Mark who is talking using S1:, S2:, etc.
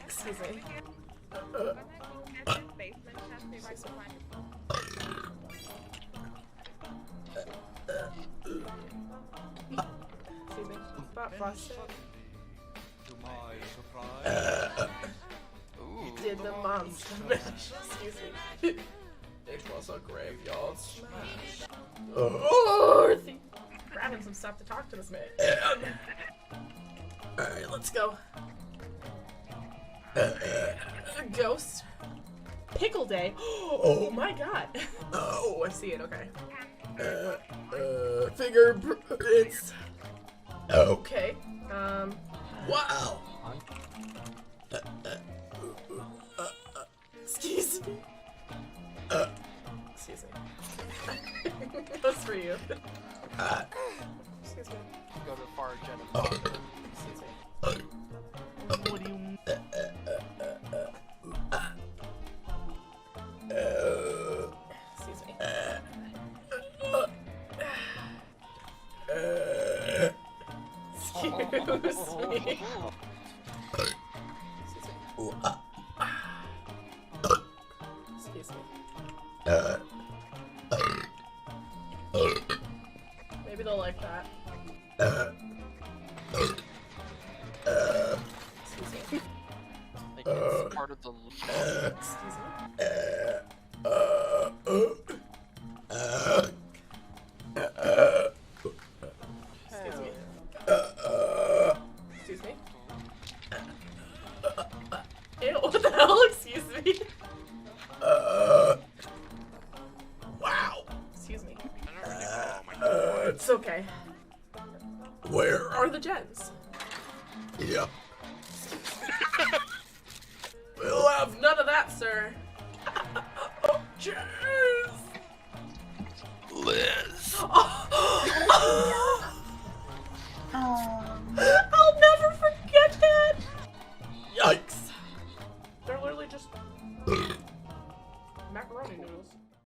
S1: Excuse me. Excuse me. About frosted.
S2: To my surprise.
S1: Did the monster mash? Excuse me. It was a graveyard smash. Oh, grabbing some stuff to talk to this man. Alright, let's go. Ghost. Pickle Day. Oh my god. Oh, I see it. Okay. Fingerprints. Okay. Wow. Excuse me. Excuse me. That's for you. Excuse me.
S3: Go to far genital.
S1: Excuse me.
S3: What do you mean?
S1: Excuse me. Excuse me. Excuse me. Maybe they'll like that. Excuse me.
S3: Like it's part of the
S1: Excuse me. Excuse me. Excuse me. Ew, what the hell? Excuse me. Wow. Excuse me. It's okay. Where are the gens? Yep. We'll have none of that, sir. Oh, cheers! Liz. Oh.